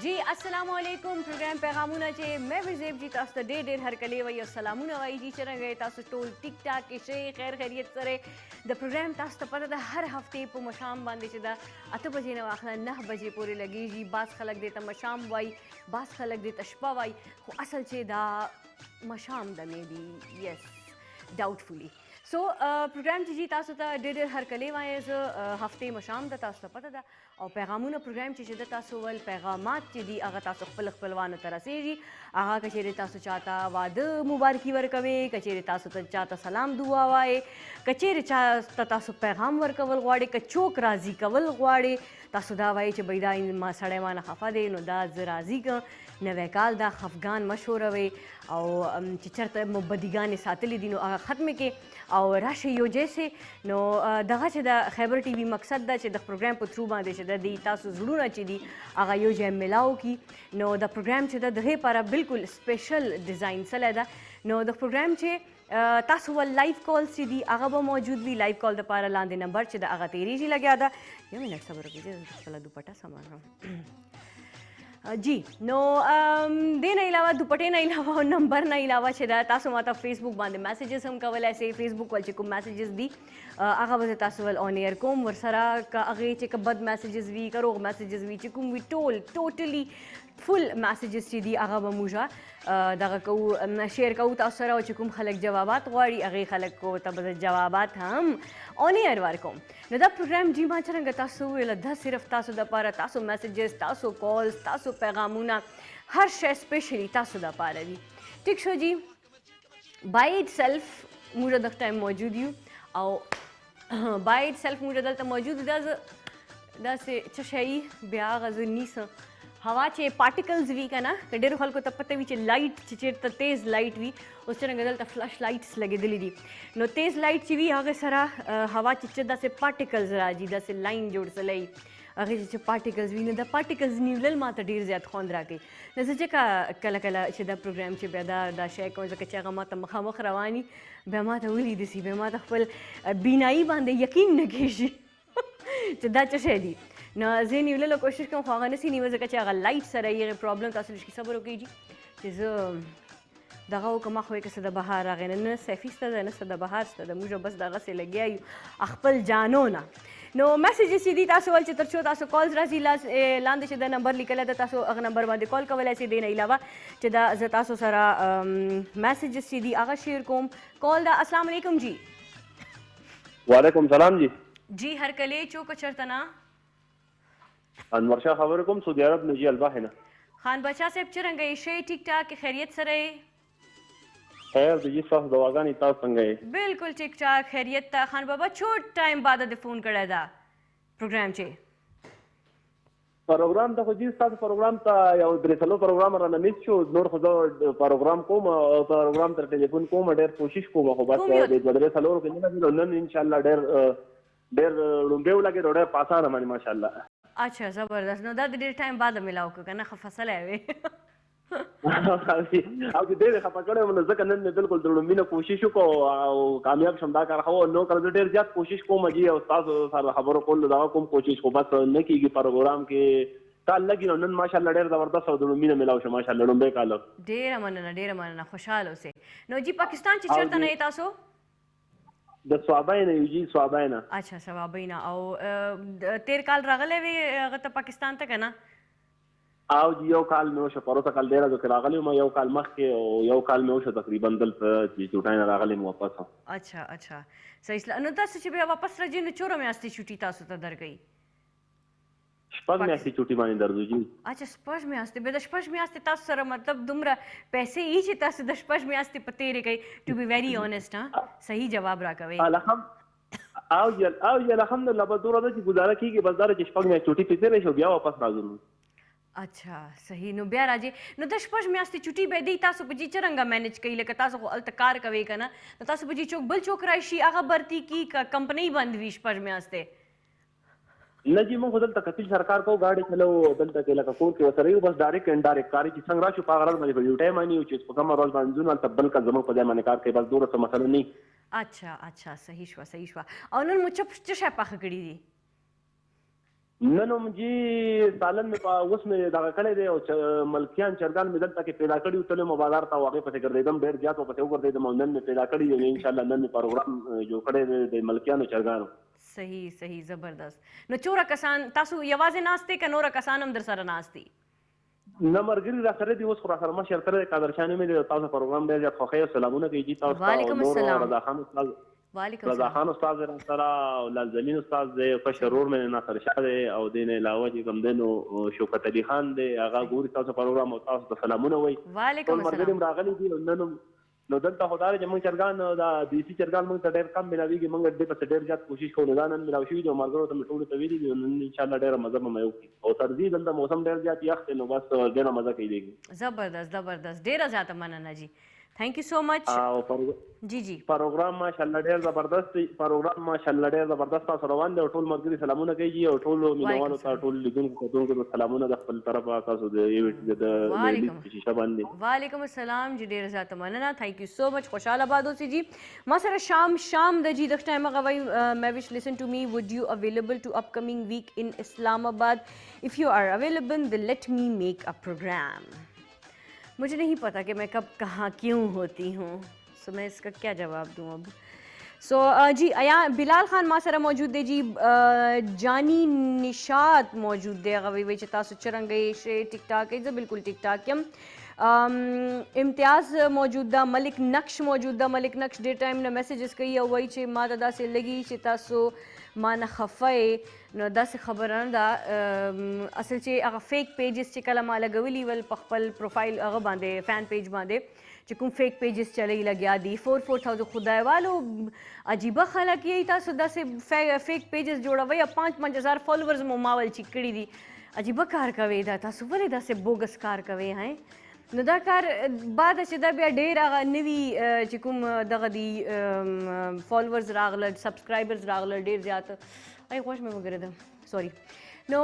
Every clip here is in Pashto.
जी अस्सलामु अलैकुम प्रोग्राम पैगामोना चे मैं विजेब जी तास ته ډېر هرکلی وی او سلامونه وایي چې څنګه تاسو ټول ټیک ټاک کې شي خیر خیریت سره د پروګرام تاسو ته پته ده هر هفته په مشام باندې چې دا 8 بجې نه واخله 9 بجې پورې لګیږي باز خلک دې ته مشام وایي باز خلک دې ته شپه وایي خو اصل چې دا مشام ده مې بي یس ډاوټفولي سو پروګرام چې تاسو ته ډېر هرکلی وایي زه هفته مشام ده تاسو ته پته ده او پیغامونه پروګرام چې د تاسو ول پیغامات چې دي هغه تاسو خپل خپلوانو ته رسیږي هغه کچېرې تاسو چاته واده مبارکي ورکوي کچېرې تاسو ته چاته سلام دعا وایي کچېرې چاته تاسو پیغام ورکول غواړي که چوک راضي کول غواړي تاسو دا وایي چې بی دا ما سړی مانه خفه دی نو دا زه راضي کړم نوی کال دا خفګان مه شوروئ او چې چېرته مو بدیګانې ساتلي دي نو هغه ختمې کړئ او راشئ یو جیسې نو دغه چې د خیبر ټي وي مقصد ده چې د پروګرام په تھرو باندې چې د دې تاسو زړونه چې دي هغه یو ځای میلاو کړي نو د پروګرام چې د هغې لپاره بالکل سپیشل ډیزاین سوی ده نو د پروګرام چې تاسو ول لایف کالز چې دي هغه به موجود وي لایف کال دپاره لاندې نمبر چې د هغه تېرېږي لګیا ده یو منټ صبر وکړئ زه خپله دوپټه سمه کړم جی نو دې نه علاوه دوپټې نه علاوه او نمبر نه علاوه چې دا تاسو ماته فیسبوک باندې میسیجز هم کولی شئ فیسبوک ول چې کوم میسیجز دي هغه به زه تاسو ول آن ایر کوم ورسره که هغې چې که بد میسیجز وي که روغ میسیجز وي چې کوم وي ټول ټوټلی فل میسیجز چې دي هغه به موږ دغه کوو شیر کوو تاسو سره او چې کوم خلک جوابات غواړي هغې خلکو ته به زه جوابات هم آن ایر ورکوم نو دا پروګرام جی ما څرنګه تاسو وویله دا صرف تاسو دپاره تاسو میسیجز تاسو کالز تاسو پیغامونه هر شی سپیشلی تاسو دپاره دي ټیک شو جی بای اټ سیلف موږ دغه ټایم موجود یو او بای اټ سیلف موږ دلته موجود یو داسې څه شی بیا هغه زه نیسم هوا چې پارټیکلز وي که نه که ډېرو خلکو ته پته وي چې لایټ چې چېرته تیز لایټ وي اوس څرنګه دلته فلش لایټس لګېدلي دي نو تیز لایټ چې وي هغې سره هوا چې داسې پارټیکلز راځي داسې لاین جوړ سلی هغې چې پارټیکلز وي نو د پارټیکلز نیولل ما ته ډېر زیات خوند راکوي نو زه چې کله کله چې دا پروګرام چې بیا دا شی کوم ځکه چې هغه ما ته مخامخ رواني بیا ما ته ولیدي سي بیا ما ته خپل بینایي باندې یقین نه کېږي چې دا څه شی دي نو زه نیوللو کوشش کوم خو هغه نسي نیول ځکه چې هغه لایټ سره یې پرابلم تاسو لږ صبر وکړئ جي چې زه دغه وکړم خو یې که څه د بهار راغی نه صیفي سته ده نه څه د بهار سته ده موږ بس دغسې لګیا یو خپل جانو نه نو میسیجز چې دي تاسو ول چې تر څو تاسو کالز راځي لاندې چې د نمبر لیکلی ده تاسو هغه نمبر باندې کال کولی شئ دې نه علاوه چې دا زه تاسو سره میسیجز چې دي هغه شیر کوم کال ده السلام علیکم جی وعلیکم سلام جی جی هرکلی چوک چېرته نه انور شاه خبرې کوم سعودي عرب نه جی الباحې نه خان بچا صاحب څرنګه یې ښه ټیک ټاک خیریت سره یې خیر دی جی ستاسو دواګانې تاسو څنګه یې بالکل ټیک ټاک خیریت ته خان بابا چوټ ټایم بعد د فون کړی دا پروګرام چې پروګرام ته خو جی ستاسو پروګرام ته یو درې څلور پروګرام رانه میس شو نور خو زه پروګرام کوم او پروګرام تر ټلیفون کوم ډېر کوشش کوم خو بس د دوه درې څلورو کې نه نن انشاءالله ډېر لومبې ولګېد او ډېر په اسانه باندې ماشاءالله اچھا زبردست نو دا د ډېر ټایم بعد ملاو که که نه ښه فصلی وې او چې ډېرې خفه کړی وم نو ځکه نن مې بلکل د لومبي کوشش وکړو او کامیاب شم دا کار خو نو کله زه ډېر زیات کوشش کوم جي او ستاسو سره خبرو کولو دغه کوم کوشش خو بس نه کېږي پروګرام کې کال لګي نو نن ماشاءالله ډېر زبردست او د لومبي نه ملاو شو ماشاءالله لومبی کال ډېره مننه خوشحاله اوسئ نو جي پاکستان چې چېرته نه یې تاسو د سوابۍ نه یو جي سوابۍ نه اچھا سوابۍ نه او تیر کال راغلی وې هغه ته پاکستان ته که نه او جی یو کال مې وشو پروسه کال ډېره ځکه راغلی وم یو کال مخکې او یو کال مې وشو تقریبا دلته چې چوټۍ نه راغلی م واپس اچھا صحیح نو تاسو چې بیا واپس راځئ نو څومره میاشتې چوټي تاسو ته درکوي شپږ میاشتې چوټي باندې درځو جی اچھا شپږ میاشتې بیا د شپږ میاشتې تاسو سره مطلب دومره پیسې یي چې تاسو د شپږ میاشتې په تېرې کوئ ټو بی ویری اونیسټ صحیح جواب راکوئ او جی الحمدلله بس دومره ده چې ګزاره کېږي بس دا ده چې شپږ میاشتې چوټي پې تېرې شي بیا واپس راځو اچھا صحیح نو بیا راځي نو د شپږ میاشتې چوټي به دی تاسو په جي څرنګه مینج کوئ لکه تاسو خو هلته کار کوئ که نه نو تاسو په جي چوک بل چوک راشي هغه برتي کي که کمپنۍ بند وي شپږ میاشتې نه جی موږ دلته کتل سرکار کو ګاډي چلو دلته کې لکه کور کې وسره یو بس ډایرکټ اینډ ډایرکټ کاری چې څنګه راشو په غرض باندې یو ټایم باندې چې په کوم ورځ باندې ځون ته بل کا زمو په ځای باندې کار کوي بس دوره څه مسله نه اچھا صحیح شو او نن مو څه شی پخه کړي دي نن هم جی سالن مې اوس مې دغه کړی دی او ملکیان چرګان مې دلته کې پیدا کړي تلم بازار ته هغې پسې ګرځېدم ډېر زیات ورپسې وګرځېدم او نن مې پیدا کړي دی انشاءالله نن مې پروګرام جوړ کړی دی د ملکیانو چرګانو. صحیح صحیح زبردست. نو څومره کسان تاسو یوازې ناست دی که نوره کسان هم در سره ناست دي؟ نه ملګري را سره دي اوس خو را سره مشر کړی دی قادر شاه نومې دی تاسو پروګرام ډېر زیات خوښوي سلامونه کوي جي تاسو ته او نور رضا خان استاد رضا خان استاد دی سره او لالزلین استاد دی کشر ورور مې ناصر شاه دی او دې نه علاوه چې کوم دی نو شوکت علي خان دی هغه ګوري تاسو پروګرام او تاسو ته سلامونه وایي. وعلیکم السلام. ملګري راغلي دي نن نو دلته خو دا دی چې موږ چرګان دا دیسي چرګان موږ ته ډېر کم ملاویږي موږ دې پسې ډېر زیات کوشش کوو دا نن ملاو شوي دي او ملګرو ته مې ټولو ته ویلي دي نن انشاءالله ډېره مزه به مې وکړي او سردي دلته موسم ډېر زیات یخ دی نو بس ډېره مزه کوي دی. زبردست زبردست ډېره زیاته مننه جی. تھینک یو سو مچ. جی جی پروګرام ماشاءالله ډېر زبردست دی پروګرام ماشاءالله ډېر زبردست تاسو روان دی او ټول ملګري سلامونه کوي او ټول مینوالو ته ټول لیدونکو کتونکو سلامونه د خپل طرفه تاسو د شیشه باندې. وعلیکم السلام جی ډېره زیاته مننه. تھینک یو سو مچ. خوشحاله آباد اوسئ جی. ما سره شام د جی دغه ټایم هغه وایي مې وش لسن ټو می وډ یو اویلیبل ټو اپکمنگ ویک ان اسلام آباد اف یو آر اویلیبل دین لیٹ می میک ا پروگرام. मुझे नहीं पता कि मैं कब कहाँ क्यों होती हूँ सो मैं इसका क्या जवाब दूँ अब. सो जी अया बिलाल खान मासरा मौजूद है जी. जानी निशात मौजूद है अगर वे चता सुचरंगे शे टिक टाक है बिल्कुल टिक टाक यम. इम्तियाज़ मौजूदा मलिक नक्श डे टाइम ने मैसेजेस कही वही चे माँ दादा से लगी चिता सो माना खफ़े नो दस खबर दा असल चे अगर फेक पेजेस चे कला माला गवली वल पखपल प्रोफाइल अगर बांधे फैन पेज बांधे चिकुम फेक पेजेस चले ही लग दी 4,000 खुदाए वालो अजीबा खाला किया था सो दस फेक पेजेस जोड़ा वही अब 5,000 फॉलोअर्स मोमावल चिकड़ी दी अजीबा कार कवे था सुबह दस बोगस कार कवे हैं نو دا کار بعد چې دا بیا ډېر هغه نوي چې کوم دغه دي فالوورز راغله سبسکرایبرز راغله ډېر زیات ای خوش مې وګرځم سوري نو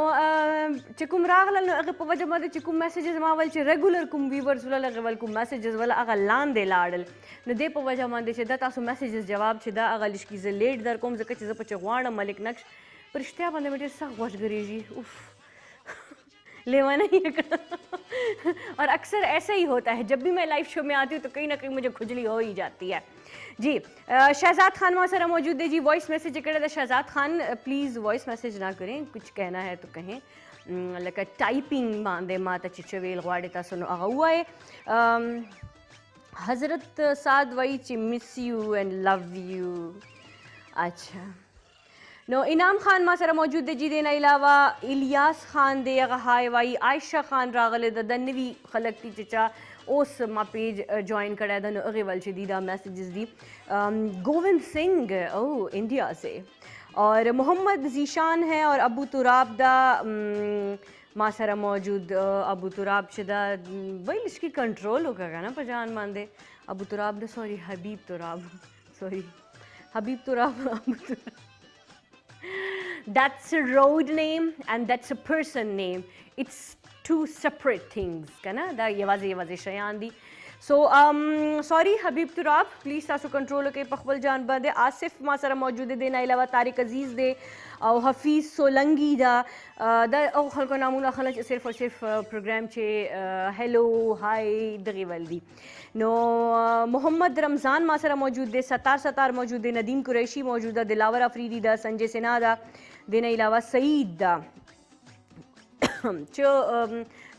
چې کوم راغله نو هغه په وجه باندې چې کوم میسیجز ما ول چې ریګولر کوم ویورز ولا ول کوم میسیجز ولا هغه لاندې لاړل نو دې په وجه باندې چې دا تاسو میسیجز جواب چې دا هغه لشکې زه لیټ در کوم ځکه چې زه په غواړم ملک نقش پر اشتیا باندې مې ډېر سخت غوښ اوف लेवाना ही और अक्सर ऐसा ही होता है जब भी मैं लाइव शो में आती हूँ तो कहीं ना कहीं मुझे खुजली हो ही जाती है जी. शहजाद खान वहाँ सर मौजूद है जी. वॉइस मैसेज करे था शहजाद खान प्लीज़ वॉइस मैसेज ना करें कुछ कहना है तो कहें लाइक टाइपिंग बांधे माता चिचवेल गवाड़े था सुनो आगा हुआ है हज़रत साद वही ची miss you and love you. अच्छा नो इनाम खान मा सर मौजूद है जी. देना अलावा इलियास खान दे अगर हाय वाई आयशा खान रागले द नवी खलक ती चचा उस मा पेज ज्वाइन करा द अगे वल शदीदा मैसेजेस दी. गोविंद सिंह ओ इंडिया से और मोहम्मद जीशान है और अबू तुराब दा मा सर मौजूद अबू तुराब शदा वही इसकी कंट्रोल होगा ना पहचान मानदे अबू तुराब दा सॉरी हबीब तुराब सॉरी हबीब Turab that's a road name and that's a person name. It's two separate things kana da yewaze shayan di. So sorry Habib Turab please tasu control ke pakhbal jaan bande. Asif ma sara maujood de na ilawa Tariq Aziz de او حفیظ سولنگی دا او خلکو نامونه خلک صرف او صرف پروگرام چې هلو هاي دغه ول دي. نو محمد رمضان ما سره موجود دی. ستار موجود دی. ندیم قریشی موجود ده. دلاور افریدی دا. سنجے سنا دا. دین علاوه سعید دا چې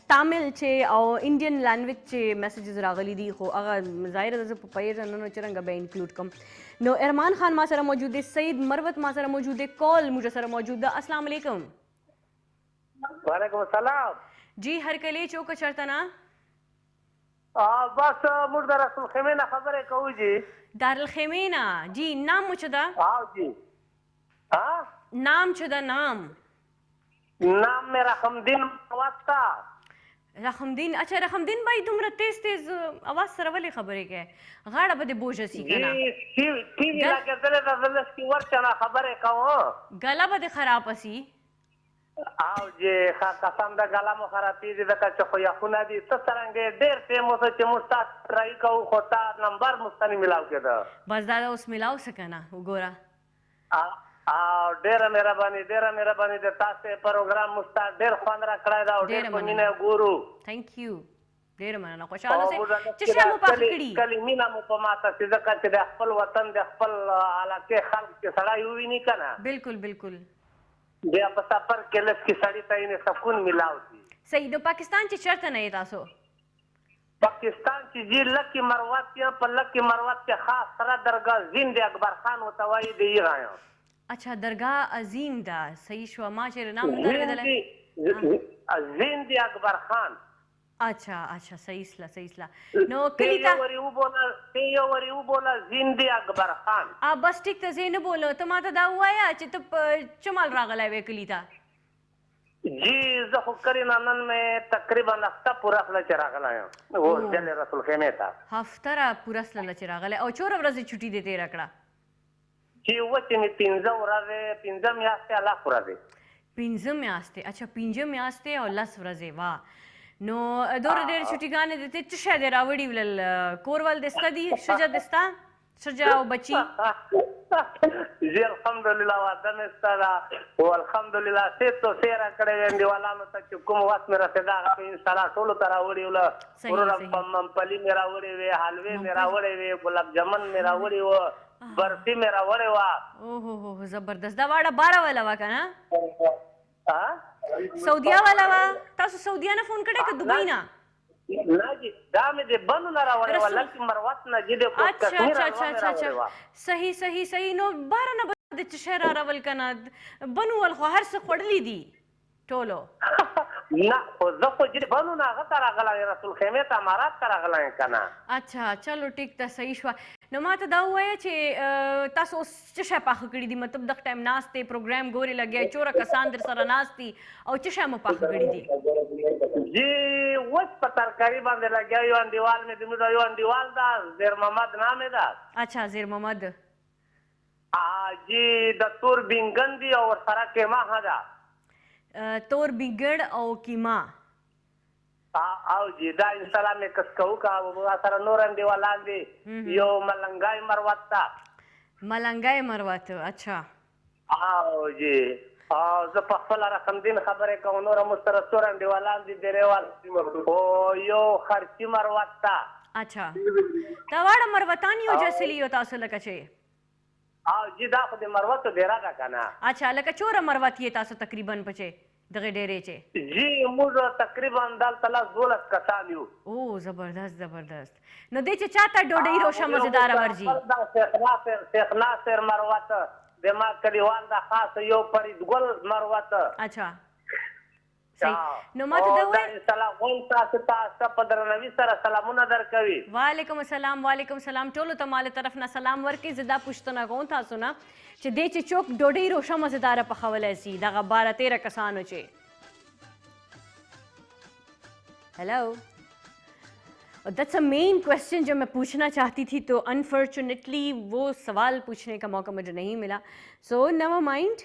تامل چې او انډین لینګویج چې میسیجز راغلي دي خو هغه ظاهر ده په پیج نن چرنګ به انکلود کوم. نو ارمان خان ما سره موجود دی. سعید مروت ما سره موجود دی. کال مجھے سره موجود ده. السلام علیکم. وعلیکم السلام جی هر کلی چوک چرتنا بس موږ د رسول خیمه نه خبرې کوو جی. دارالخیمه نه جی. نام مو چه ده؟ جی نام چه ده؟ نام مې رحمدین واسطه. رحمدین. اچھا رحمدین بھائی دومره تیز आवाज سره ولې خبرې کوي؟ غاړه به دې بوج شي کنه. ټي وی لا کېدل د زلس کی ورته نه خبرې کوو. غلا به دې خراب شي. او جی قسم د غلا مو خرابېږي ځکه چې خو یخونه دي ته څرنګه ډېر فیموس چې مستاق ټرای کوو خو تا نمبر مستنی ملاو کېده. بس دا اوس ملاو سکنه وګوره. او ډیره مهرباني د تاسو پروګرام مستا ډیر خوند را کړی دا او ډیر په مینه ګورو. ثانک یو. ډیره مننه. خوشاله اوسئ. چې شی مو پاخه کړي. کلی مینه مو په ماته چې ځکه چې د خپل وطن د خپل علاقې خلک چې سړی وویني که نه بالکل بیا په سفر کې لږ کې سړي ته یې سکون میلاو شي. صحیح. د پاکستان چې چېرته نه یې تاسو؟ پاکستان چې جی لکی مروت یا په لکی مروت کې خاص سره درگاه زند اکبر خان ورته وایي د ایران. اچھا درگاه عظیم ده. صحیح شو. ما چې نام درېدلی زند اکبر خان. اچھا صحیح اسلا نو کلی تا یو وری وبوله زند اکبر خان. بس ټیک ته زه نه بولو. ته ما ته دا ووایه چې ته چمال راغلی وې کلي ته؟ جی زه خو کرینه نن مې تقریبا هفته پوره کړله چې راغلی یم اوس ډلې رسول خیمې ته. هفته را پوره سلله چې راغلی. او څومره ورځې چوټي دې تېره کړه؟ چې وچې مې 15 ورځې 15 میاشتې الله پوره دی. 15 میاشتې. اچھا 15 میاشتې او 10 ورځې. واه. نو دوره ډېرې چوټیګانې دې ته څه شی دې راوړي ولل؟ کور ول دې سته دي؟ ښځه دې سته؟ ښځه او بچي؟ جی الحمدلله واده مې سته ده او الحمدلله سې تو سې راکړی وې انډیوالانو ته چې کوم وخت مې رسېده هغه مې انشاءالله ټولو ته راوړي وله. وروره ممپلي مې راوړې وې، حلوې مې راوړې وې، ګلاب جمن مې راوړې وه، برفي مې راوړې وه. اوهو زبردست. دا واړه باره والا وه که نه؟ سعودیا والا وه؟ تاسو سعودیا نه فون کړی که دبۍ نه؟ نه جی دا مې د بنو نه راوړې وه لکه مروت نه جی د کشمیر راوړې وه. صحیح. نو باره نه به د څه شی را راول که نه؟ بنو ول خو هر څه خوړلي دي ټولو. نه خو زه خو جی بنو نه هغه ته راغلی رسول خیمې ته امارات ته راغلی یم که نه. اچھا چلو ټیک ده. صحیح شوه. نو ما ته دا ووایه چې تاسو اوس څه شی پاخه کړي دي؟ مطلب دغه ټایم ناست دی پروګرام ګورې لګیا چوره کسان در سره ناست دي او څه شی مو پاخه کړي دي؟ جی اوس په ترکاري باندې لګیا یو انډیوال مې د یو انډیوال ده زیر محمد نامې ده. اچھا زیر محمد. جی د تور بینګن دي او ورسره کیما ده. تور بینګن او کیما. او جی دا انشاءالله مې کس کوو که سره نور انډیوالان دي. یو ملنګای مروت ته. ملنګای مروت. اچھا. او جی زه په خپله رقمدین خبرې کوم نور مو سره څور انډیوالان دي ډېرېوال او یو خرچي مروت ته. اچھا دا واړه مروتان یو جسلي یو تاسو لکه چې؟ او جی دا خو د مروتو ډېره ده که نه. اچھا لکه چوره مروت یې تاسو تقریبا پچې دغه ډېرې چې؟ جی موږ تقریبا دلته 12 کسان یو. او زبردست. نو دې چې چاته ډوډۍ روشه مزیداره ورځي؟ شیخ ناصر مروت د ما کلیوال دا خاص یو فریدګل مروت. اچھا صحیح. نو ما ته دا وایي سلام وایي تاسو ته په درناوي سره سلامونه درکوي. وعلیکم السلام. ټولو ته ما له طرف نه سلام ورکړئ. زه دا پوښتنه کوم تاسو نه چې دې چې چوک ډوډۍ روشه مزیداره پخولی سي دغه 12-13 کسانو چې؟ Hello, that's a main question जो मैं पूछना चाहती थी तो अनफॉर्चुनेटली वो सवाल पूछने का मौका मुझे नहीं मिला. So never mind.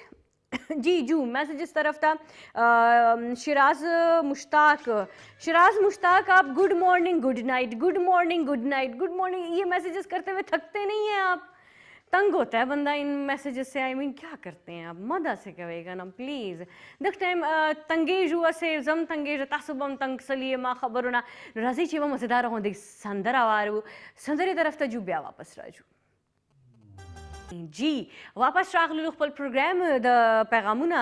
जी जू मैसेज इस तरफ था. शिराज मुश्ताक आप गुड मॉर्निंग गुड नाइट ये मैसेजेस करते हुए थकते नहीं हैं आप? तंग होता है बंदा इन मैसेजेस से. आई मीन क्या करते हैं आप? मदा से कहेगा ना प्लीज़. दख टाइम तंगेज हुआ से जम तंगेज तासुबम तंग सलिए मा खबर होना राजी चीवा मज़ेदार हों देख संदर आवारू संदरी तरफ तजु ब्या वापस राजू. जी वापस रागलू खपल प्रोग्राम द पैगामुना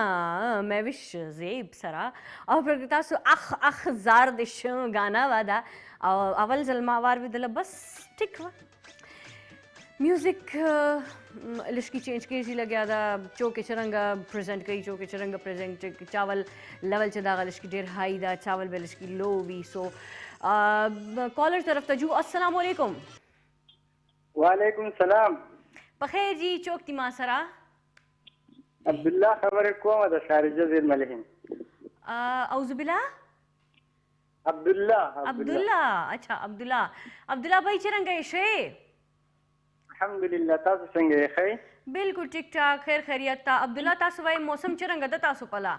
मैविश ज़ेब सरा और तासु अख जार दिश गाना वादा अवल जलमा वार विदला बस ठीक वा म्यूजिक लिश्की चेंज की जी लगे आदा चौके चरंगा प्रेजेंट कई चौके चरंगा प्रेजेंट चावल लेवल चदागा लिश्की डेर हाई दा चावल बे लिश्की लो वी. सो कॉलर तरफ तजू अस्सलाम वालेकुम. वालेकुम सलाम. बखैर जी चौक ती मासरा अब्दुल्ला खबर को दा शारजा ज़ेल मलहिम. औजुबिल्ला अब्दुल्ला. अच्छा अब्दुल्ला भाई चरंगा शे अल्हम्दुलिल्लाह. तासु څنګه خیر؟ बिल्कुल ठीक ठाक खैर खैरियत था. अब्दुल्ला तासु वाई मौसम चरंगा द तासु पला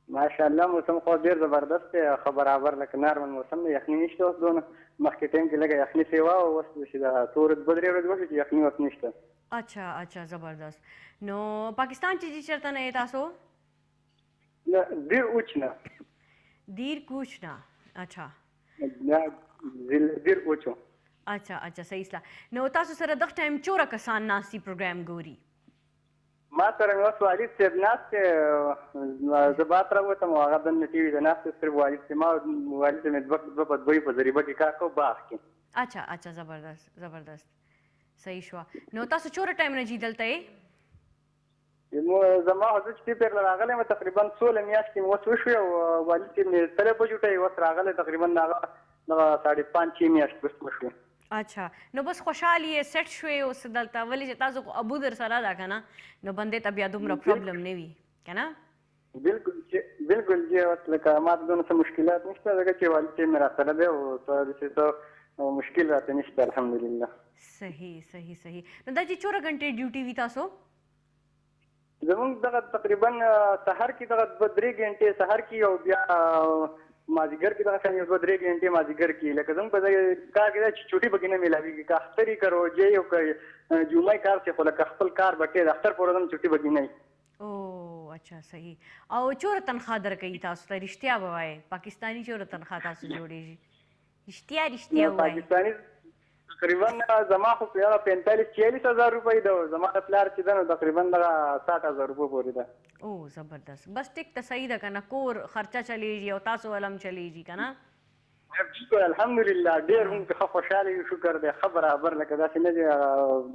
माशाअल्लाह मौसम خو ډیر زبردست دی. خو برابر لکه نارمل موسم دی. یخني نشته اوس دونه. مخکې ټایم کې لږه یخني سیوا او اوس چې دا تور بدرې ورځې وشو چې یخني اوس نشته. اچھا اچھا زبردست. نو پاکستان چې چېرته نه یې تاسو؟ دیر اوچ نه. دیر کوچ نه. اچھا دیر اوچو. اچھا اچھا صحیح سلا. نو تاسو سره دغه ټایم چوره کسان ناسي پروګرام ګوري؟ ما سره اوس والد صاحب ناست دی، زه بات راوتم او هغه دننه ټي وي ته ناست دی. صرف والد صاحب ما والد صاحب مې دوه په ضریبه کې کار کوو باغ کې. اچھا اچھا زبردست زبردست صحیح شوه. نو تاسو چوره ټایم نه جي دلته یې؟ زما حضور چې پیر راغلی م تقریبا 16 میاشتې مې اوس وشوې او والد صاحب مې 3 بجو ته اوس راغلی تقریبا هغه 5.5 میاشتې وروسته وشوې. اچھا نو بس خوشحال یې سیټ شوې اوس دلته، ولې چې تاسو خو ابو در سره ده که نه، نو بندې ته بیا دومره پرابلم نه وي که نه؟ بالکل جی اوس لکه ما ته دونه څه مشکلات نشته ځکه چې والد صاحب مې راسره دی او څه داسې څه مشکل راته نشته الحمدلله. صحیح صحیح صحیح. نو دا چې 4 غنټې ډیوټي وي تاسو؟ زمونږ دغه تقریبا سهار کې دغه 2-3 غنټې سهار کې او بیا مازدیګر کې دغه شان 2-3 غنټې مازدیګر کې. لکه زموږ په ځای کار کې دا چې چوټي پکې نه میلاویږي، که اختري که روژې او که جمعې کار چې خو لکه خپل کار به کې د اختر په ورځ هم چوټي پکې نه وي. او اچھا صحیح. او چوره تنخواه درکوي تاسو ته؟ رښتیا به وایې پاکستاني چوره تنخواه تاسو جوړېږي؟ رښتیا ووایې. پاکستاني تقریبا زما خو 45-46 هزار روپۍ ده، زما د پلار چې ده نو تقریبا دغه 60 هزار روپۍ پورې ده. او زبردست. بس ټیک ته صحیح ده که نه، کور خرچه چلیږي او تاسو ولم چلیږي که نه؟ بالکل الحمدلله ډېر موږ ښه خوشحاله یو، شکر دی. ښه برابر لکه داسې نه دی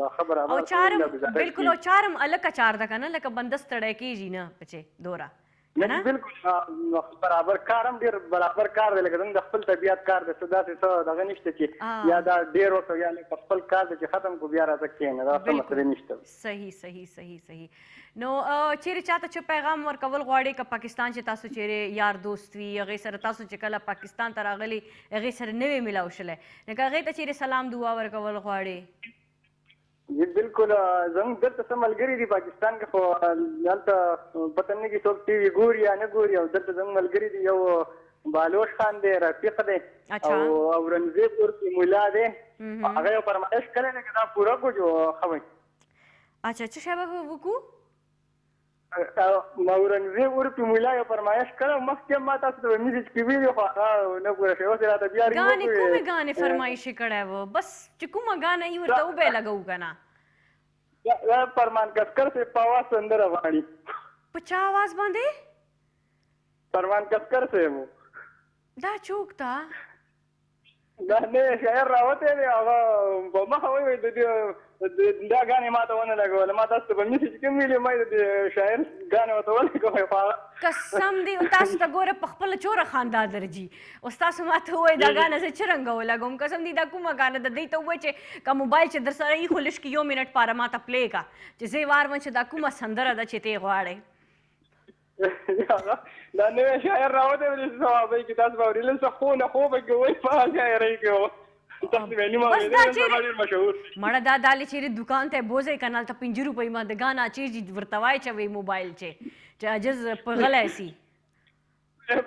دا ښه برابر او چارم بالکل او چارم الکه چار ده که نه، لکه بنده ستړی کېږي نه پچې دوره نه بالکل برابر کار هم ډېر برابر کار دی، لکه زموږ د خپل طبیعت کار دی، څه داسې څه دغه نشته چې یا دا ډېر وکړو یا لکه خپل کار دی چې ختم کړو بیا راځه کښېنه، دا څه مسلې نشته. صحیح صحیح صحیح صحیح. نو چیرې چاته چې پیغام ورکول غواړې که پاکستان چې تاسو چیرې یار دوست وي هغې سره تاسو چې کله پاکستان ته راغلي هغې سره نه وې میلاو شلی، لکه هغې ته چیرې سلام دعا ورکول غواړې؟ بالکل زموږ دلته څه ملګري دي پاکستان کې، خو هلته پته نه کېږي څوک ټي وي ګوري یا نه ګوري. او دلته زموږ ملګري دي، یو بالوش خان دی، رفیق دی او اورنګزیب ورپسې ملا دی. هغه یو فرمایش کړی دی که دا پوره کړو جو ښه وي. اچھا څه شی به وکړو؟ اورنګزیب ورپسې ملا یو فرمایش کړی، مخکې ما تاسو ته میسج کې ویلي خو هغه نه پوره شوی. اوس یې راته بیا ګانې کومې ګانې فرمایش یې کړی و؟ بس چې کومه ګانه یې ورته وبې لګوو که نه؟ دا فرمان کسکر سے په آواز سندره غواړي. په چا آواز باندې؟ فرمان کسکر سے مو دا چوک تا دا نه شاعر راوته دی، هغه په مخه وایي دا غانې ما ته ونه لګوله. ما تاسو ته په میسج کې ویلي ما د شاعر غانې ورته ولګوئ. قسم دی تاسو ته ګوره په خپله چوره خندا درځي. اوس تاسو ما ته ووایئ دا غانه زه څرنګه ولګوم؟ قسم دی دا کومه غانه ده؟ دوی ته ووایئ چې که موبایل چې در سره ایښو لږ کې 1 منټ پاره ما ته پلی کا چې زه یې واورم چې دا کومه سندره ده چې ته یې غواړئ. دا نوی شاعر راوتی دی چې صوابۍ کې تاسو به اورېدل څه خو نه خوبه کې وایي په شاعرۍ کې مړه دا دالې چیرې دکان ته بوځئ که نه هلته 5 روپۍ باندې ګانا چیرې ورته واچوئ موبایل چې عجز په غلی سي.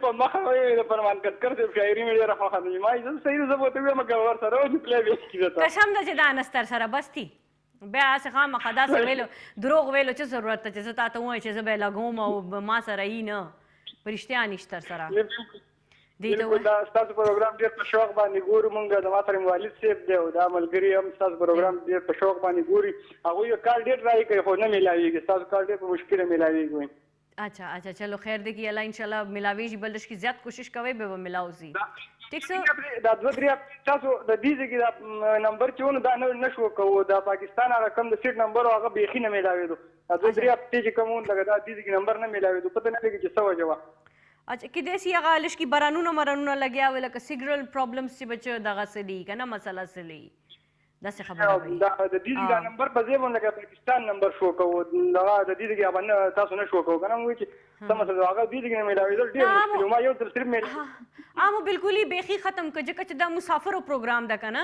په مخه وایي د فرمان کسکر صاحب شاعري مې ډېره خوښه ده. ما زه صحیح زه به ورته ویم که ورسره و چې پلی ویل کېږي. قسم ده چې دا نستر سره بس دي بیا هسې خامخا داسې ویلو دروغ ویلو څه ضرورت ته چې زه تا ته ووایم چې زه به یې لګوم او ما سره یي نه په رښتیا نشته سره. بالکل دا ستاسو پروګرام ډېر په شوق باندې ګورو. مونږ زما سره والد صاحب دی او دا ملګري هم ستاسو پروګرام ډېر په شوق باندې ګوري. هغوی یو کال ډېر ټرای کوي خو نه میلاویږي. ستاسو کال ډېر په مشکله میلاویږي. اچھا اچھا چلو خیر دی که الله انشاءالله ملاویږي. بل دشکې زیات کوشش کوئ به به ملاو سي. ټیک څه دا 2-3 تاسو د دې ځای کې دا نمبر چې ونه دا نه شو کوو. د پاکستان هغه کم د سیټ نمبر او هغه بیخي نه میلاوېدو. دا 2-3 هفتې چې کوم ونه لکه دا دې ځای کې نمبر نه میلاوېدو. پته نه لګي چې څه وجه وه. اچھا کیدای شي هغه لږ کې بارانونه مرانونه لګیا وي لکه سیګنل پرابلمس چې بچ دغه څه دي که نه مسله څه دي داسې خبره وي. د دې دا نمبر په ځای باندې لکه پاکستان نمبر شو کوو دغه د دې کې باندې تاسو نه شو کوو که نه وایي چې څه مسله هغه دې کې نه میلاوېدل ډېر مشکل ما یو تر صرف مو بالکل یې بیخي ختم کړ ځکه چې دا مسافرو پروګرام ده که نه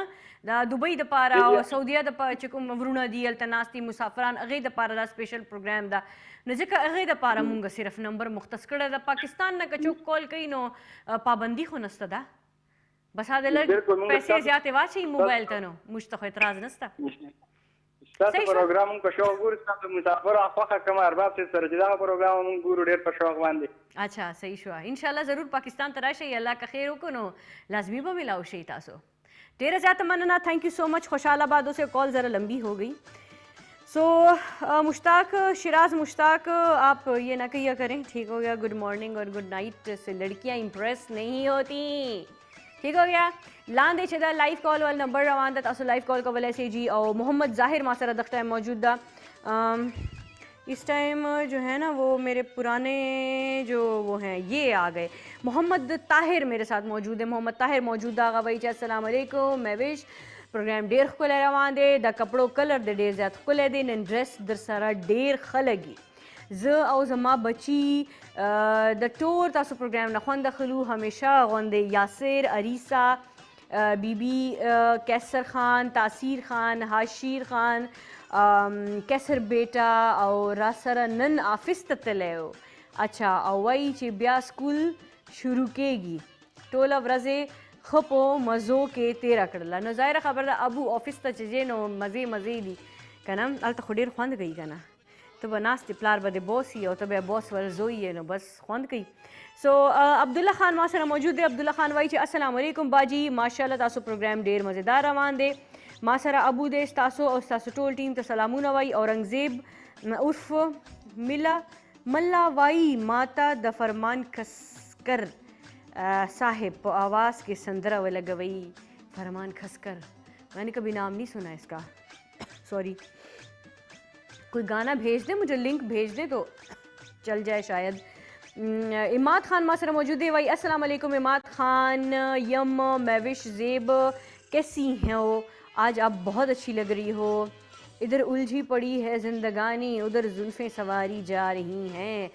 د دوبۍ دپاره او سعودیه دپاره چې کوم ورونه دي هلته ناست دي مسافران هغې دپاره دا سپیشل پروګرام ده نو ځکه هغې دپاره مونږ صرف نمبر مختص کړی ده. پاکستان نه که څوک کال کوي نو پابندي خو نسته ده بس دا لږ پیسې زیاتې واچوي موبایل ته نو موږ ته خو اعتراض نسته. تاسو پروګرام کو شو ګور تاسو مسافر اخوخه کوم ارباب سره چې دا پروګرام مونږ ګورو ډېر په شوق باندې. اچھا صحیح شو ان شاء الله ضرور پاکستان ته راشئ الله کا خیر وکړو لازمی به ملاو شي تاسو ډیره زیاته مننه थैंक यू सो मच खुशहाल आबादों से कॉल ज़रा लंबी हो गई सो मुश्ताक शिराज मुश्ताक आप ये ना कहिया करें ठीक हो गया गुड मॉर्निंग और गुड नाइट से लड़कियां इम्प्रेस नहीं होती ठीक हो गया लांदे छदा लाइव कॉल वाला नंबर रवान था लाइव कॉल का वाले से जी और मोहम्मद जाहिर मासरा दख्त टाइम मौजूद था इस टाइम जो है ना वो मेरे पुराने जो वो हैं ये आ गए मोहम्मद ताहिर मेरे साथ मौजूद है मोहम्मद ताहिर मौजूद आ भाई अस्सलाम वालेकुम मैं विश प्रोग्राम डेर खुले रवान दे द कपड़ों कलर दे डेर ज़्यादा खुले दे नन ड्रेस दर सारा डेर खलगी ज او زما بچی د ټور تاسو پروګرام نه خوند خلو همیشه غونډه یاسر اریسا بیبی کیسر خان تاثیر خان حاشیر خان کیسر بیٹا او را سره نن آفس ته تلو اچھا او وای چې بیا سکول شروع کېږي ټوله ورځې خپو مزو کې تیرا کړل نو ظاهر خبر ده ابو آفس ته چې نو مزه دی کنه الته خو ډیر خوند گئی کنه ته به ناستې پلار به د بوس یې او ته به بوس ورزوی یې نو بس خوند کوي سو عبدالله خان ما سره موجود دی عبدالله خان وایي چې السلام علیکم باجی ماشاءالله تاسو پروګرام ډیر مزیدار روان دی ما سره ابو دی ستاسو او ستاسو ټول ټیم ته سلامونه وایي اورنګزیب عرف ملا وایي ماته د فرمان خسکر صاحب په آواز کې سندره ولګوي فرمان خسکر میں نے کبھی نام نہیں سنا اس کا سوری کوئی گانا بھیج دے مجھے لنک بھیج دے تو چل جائے شاید اماد خان ماسرہ موجود ہے بھائی السلام علیکم اماد خان یم میوش زیب کیسی ہیں ہو آج آپ بہت اچھی لگ رہی ہو ادھر الجھی پڑی ہے زندگانی ادھر زلفیں سواری جا رہی ہیں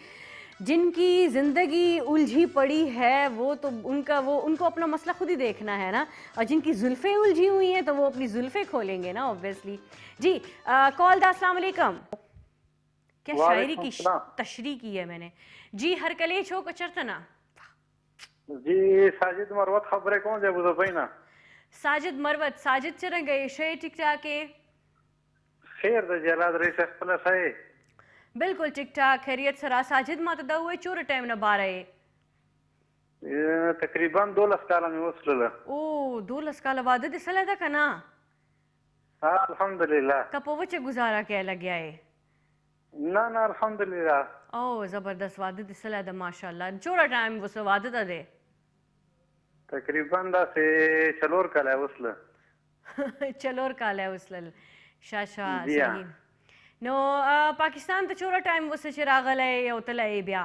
جن کی زندگی الجھی پڑی ہے وہ تو ان کو اپنا مسئلہ خود ہی دیکھنا ہے نا اور جن کی زلفیں الجھی ہوئی ہیں تو وہ اپنی زلفیں کھولیں گے نا اوبویسلی جی کال دا السلام علیکم کیا شاعری کی تشریح کی ہے میں نے جی ہر کلیچ ہو کچرتنا جی ساجد مروت خبریں کون جب ابو زبینا ساجد مروت ساجد چرنگ گئے شے ٹک ٹاک کے خیر د جلاد رئیس خپل سای بالکل ٹک ٹاک خیریت سرا ساجد ما ته دا وای چور ټایم نه بارای تقریبا 12 کاله مې وصله او 12 کاله واده دې سره ده کنه الحمدلله کپو چې گزارا کې لګیا ہے نه الحمدلله او زبردست واده دې سره ده ماشاءالله چور ټایم وسه واده ده تقریبا دا سه چلور کاله وصله چلور کاله وصله شاشا صحیح نو پاکستان ته چوره ټایم وسه چې راغلی او تللی بیا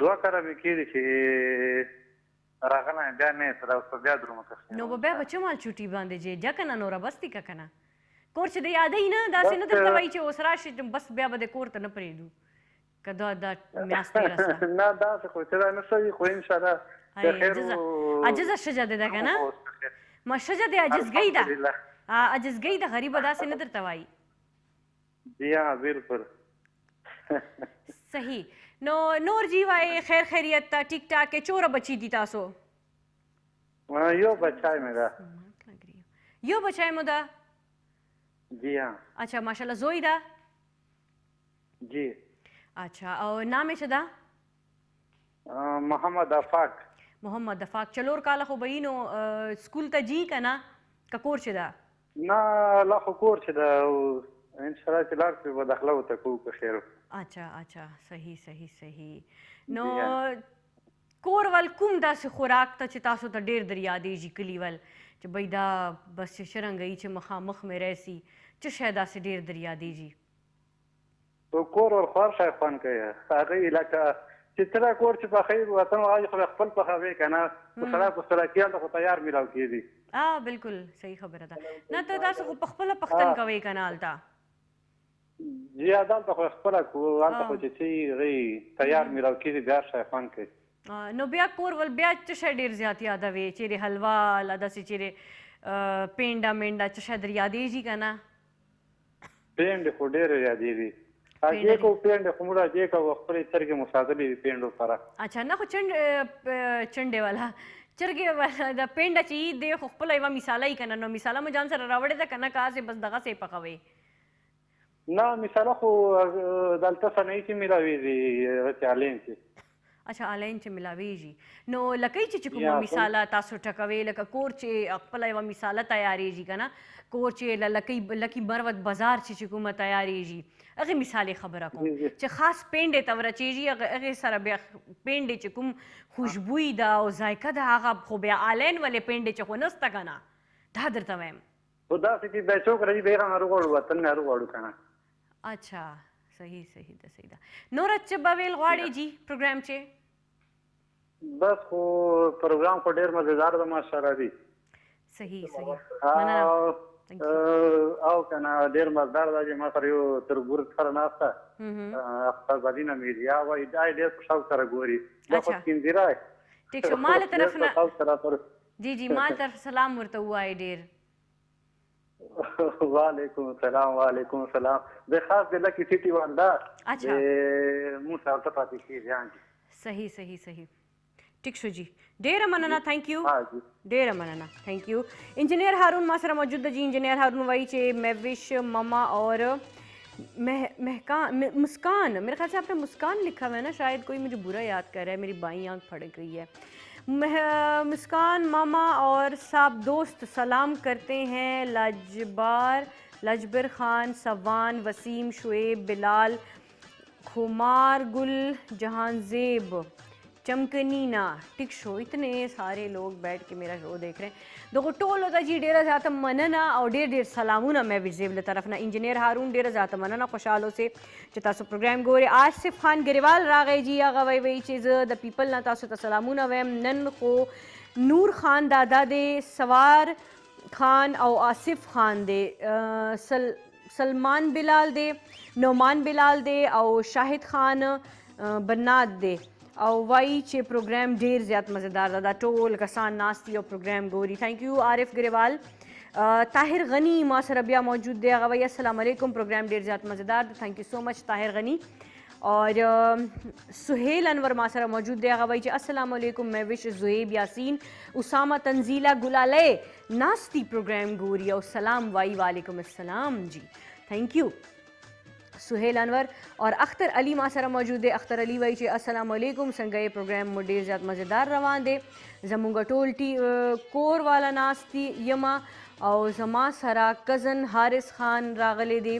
2 کاله مې کېږي چې راغلی بیا نه سره اوس بیا درومه نو به بیا به چمال چوټي باندې جې جا کنه نوره بستی که کنه کور چې د یادوي نه داسې نه درته وایي چې اوس راشي بس بیا به د کور ته نه پرېږدو که دا میاشت تېره سه نه داسې خو چې دا نه سوي خو انشاءالله عجزه ښځه دې ده که نه ما ښځه دې عجزګۍ ده عجزګۍ ده غریبه داسې نه درته وایي جی ہاں بالکل صحیح نو نور جی وای خیر خیریت تا ٹک ٹاک کے چور بچی دی تاسو یو بچای مې ده یو بچای مو ده جی ہاں اچھا ماشاءالله زوی ده جی اچھا او نام یې څه ده محمد افاق محمد افاق چلور کاله خو به نو سکول ته جی که نه که کور چې ده نه لا خو کور چې ده ان شاء الله چې لار په بداخله وته کو که خیر اچھا صحیح نو کور ول کوم داسې خوراک ته چې تاسو ته ډېر در یادېږي کلي ول چې بی دا بس چې شرنګوي چې مخامخ مې راسي څه شی داسې ډېر در یادېږي په کور ول خوار شی خوند کوي هغې لکه چې ته دا کور چې پخوي وطن هغه خو خپل پخوي که نه په سړک په سړکیان ته خو تیار میلاو کېږي بالکل صحیح خبره ده نه ته تاسو خو پخپله پښتن کوئ که نه هلته جی دلته خو خپله کوو هلته خو چې څه هغې تیار میلاو کېږي بیا هر شی خوند کوي نو بیا کور ول بیا څه شی ډېر زیات یادوي چیرې حلوا لا داسې چیرې پینډه مینډه څه شی در یادېږي که نه پینډې خو ډېرې یادېږي هغې کو پینډې خو موږ هغې کو خپلې سترګې مو ساتلې وي پینډو سره اچھا نه خو چنډې والا چرګې د پینډه چې دی خو خپله یوه مثاله یې که نه نو مثاله مو ځان سره راوړې ده که نه کاسې بس دغسې پخوئ؟ نه مثاله خو دلته صنایع کې ملاوېږي هغه چې آنلاین کې. اچھا آنلاین چې ملاویږي نو لکه چې کومه مثاله تاسو ټکوي لکه کور چې خپله یوه مثاله تیاریږي که نه کور چې لکي مروت بازار چې کومه تیاریږي هغې مثالې خبره کوم چې خاص پینډې ته ورچېږي هغې سره بیا پینډې چې کوم خوشبویي ده او ذایقه ده هغه خو بیا آنلاین ولې پینډې چې خو نسته که نه دا درته وایم خو داسې چې دا څوک راځي دی هغه غواړو وطن نه غواړو که نه. اچھا صحیح ده نور څه به ویل غواړې جی پروګرام چې بس خو پروګرام خو ډېر مزېدار ده ماشاءالله دی. صحیح او که نه ډېر مزدار ده چې ما سره یو تربور سره ناسته اقتصادي نه میډیا وایي دا یې ډېر شوق سره ګوري دا خو سپین ږیری ټیک شو ما له طرف نه جی ما طرف سلام ورته ووایي ډېر. وعلیکم السلام د خاص د لکی سیټي واندا مو سره ته پاتې کیږي. صحیح ټیک شو جی ډیره مننه تھینک یو ډیره مننه تھینک یو. انجینئر هارون ما سره موجود ہے جی. انجینئر ہارون وایي چې مہوش مما اور مسکان میرے خیال سے آپ نے مسکان لکھا ہوا ہے نا شاید کوئی مجھے برا یاد کر رہا ہے میری بائیں آنکھ پھڑ گئی ہے. مسکان ماما اور صاحب دوست سلام کرتے ہیں لجبر خان سوان وسیم شعیب بلال خمار گل جہان زیب چمکنینا ٹک شو اتنے سارے لوگ بیٹھ کے میرا شو دیکھ رہے ہیں. دغه ټولو ته جی ډیره زیاته مننه او ډیر سلامونه مې وزیب له طرف نه. انجینیر هارون ډیره زیاته مننه خوشحاله اوسئ چې تاسو پروګرام ګورئ. آصف خان ګریوال راغی جی هغه وایي چې زه د پیپل نه تاسو ته سلامونه وایم. نن خو نور خان دادا دی سوار خان او آصف خان دی سلمان بلال دی نعمان بلال دی او شاهد خان بنات دی او وایي چې پروګرام ډیر زیات مزیدار ده. دا ټول کسان ناست دي او پروګرام ګوري. تھینک یو عارف ګریوال. طاهر غنی ما سره بیا موجود دی هغه وایي السلام علیکم پروګرام ډیر زیات مزیدار ده. تھینک یو سو مچ طاهر غنی. اور سہیل انور ما سره موجود دی هغه وایي چې السلام علیکم مہوش زہیب یاسین اسامہ تنزیلہ گلالے ناستی پروګرام ګوري او سلام وایي وعلیکم السلام جی تھینک یو سہیل انور. اور اختر علی ما سره موجود دی. اختر علی وایي چې السلام علیکم څنګه یې پروګرام مو ډیر زیات مزیدار روان دی. زمونږ ټول کور والا ناستی یما او زما سره کزن حارث خان راغلی دی.